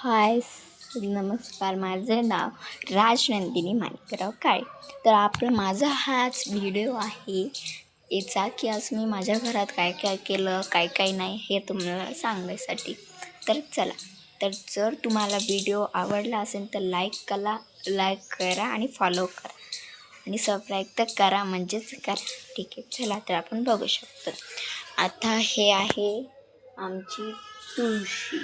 हाय नमस्कार, माझं नाव राजनंदिनी माणिकराव काळे. तर माझा हाच व्हिडिओ आहे याचा की आज मी माझ्या घरात काय काय केलं, काय काय नाही हे तुम्हाला सांगण्यासाठी. तर चला, तर जर तुम्हाला व्हिडिओ आवडला असेल तर लाईक करा आणि फॉलो करा आणि सबस्क्राईब तर करा, म्हणजेच करा. ठीक आहे, चला तर आपण बघू शकतो. आता हे आहे आमची तुळशी.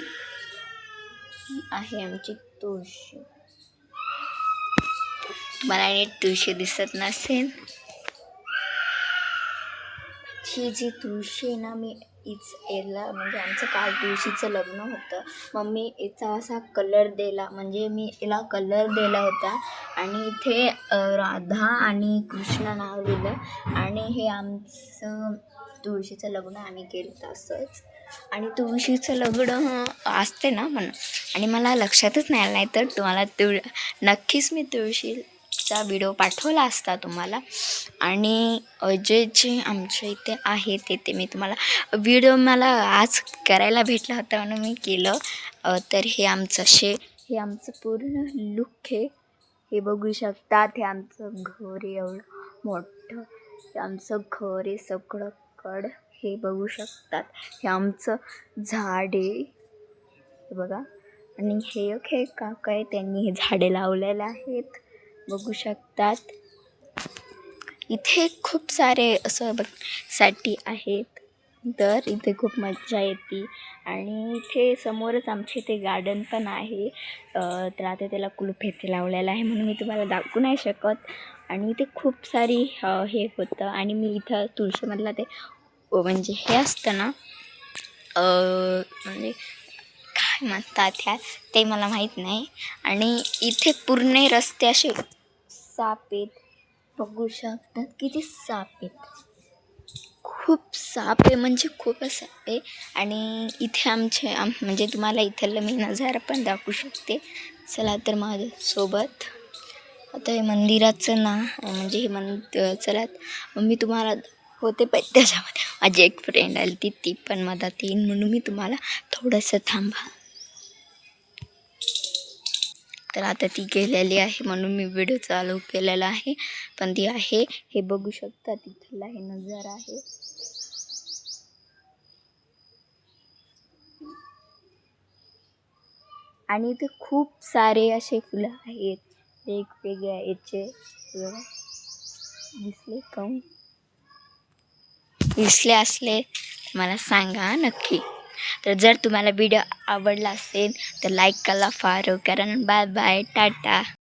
ही आहे आमची तुळशी. तुम्हाला नीट तुळशी दिसत नसेल. ही जी तुळशी आहे ना, मी याला म्हणजे आमचं काल तुळशीचं लग्न होतं. मम्मी याचा असा कलर दिला, म्हणजे मी याला कलर दिला होता आणि इथे राधा आणि कृष्ण नाव लिहिलं. आणि हे आमचं तुळशीचं लग्न आम्ही केलं असंच. आणि तुळशीचं लग्न असते ना म्हणून, आणि मला लक्षातच नाही तर तुम्हाला नक्कीच मी तुळशीचा व्हिडिओ पाठवला असता तुम्हाला. आणि जे आमच्या इथे आहे ते मी तुम्हाला व्हिडिओ मला आज करायला भेटला होता म्हणून मी केलं. तर हे आमचं पूर्ण लुक आहे. हे बघू शकतात. हे आमचं घर आहे एवढं मोठं. हे आमचं घर आहे सगळं हे बघू शकतात. हे आमचं झाड आहे, हे बघा. आणि हे काका आहे, त्यांनी हे झाडे लावलेले आहेत, बघू शकतात. इथे खूप सारे असं साठी आहेत. तर इथे खूप मजा येते. आणि इथे समोरच आमच्या इथे गार्डन पण आहे. तर आता त्याला कुलूप इथे लावलेलं आहे म्हणून मी तुम्हाला दाखवू नाही शकत. आणि इथे खूप सारी हे होतं. आणि मी इथं तुळशीमधला ते म्हणजे हे असतं ना, म्हणजे काय म्हणतात ह्यात ते मला माहीत नाही. आणि इथे पूर्ण रस्ते असे साप आहेत, बघू शकतात किती साप आहेत. खूप साप आहे, म्हणजे खूपच साप आहे. आणि इथे म्हणजे तुम्हाला इथलं मी नजारा पण दाखवू शकते. चला तर माझ्यासोबत. आता हे मंदिराचं म्हणजे हे चला मी तुम्हाला होते पण त्याच्यामध्ये माझी एक फ्रेंड आली ती पण मदत येईन म्हणून मी तुम्हाला थोडंसं थांबा. तर आता ती गेलेली आहे म्हणून मी व्हिडिओ चालू केलेला आहे. पण ती आहे, हे बघू शकता, तिथला हे नजारा आहे. आणि इथे खूप सारे असे फुलं आहेत वेगवेगळ्या याचे. दिसले असले मला सांगा नक्की. तर जर तुम्हाला व्हिडिओ आवडला असेल तर लाईक करा, फॉलो करा. Bye bye, Tata.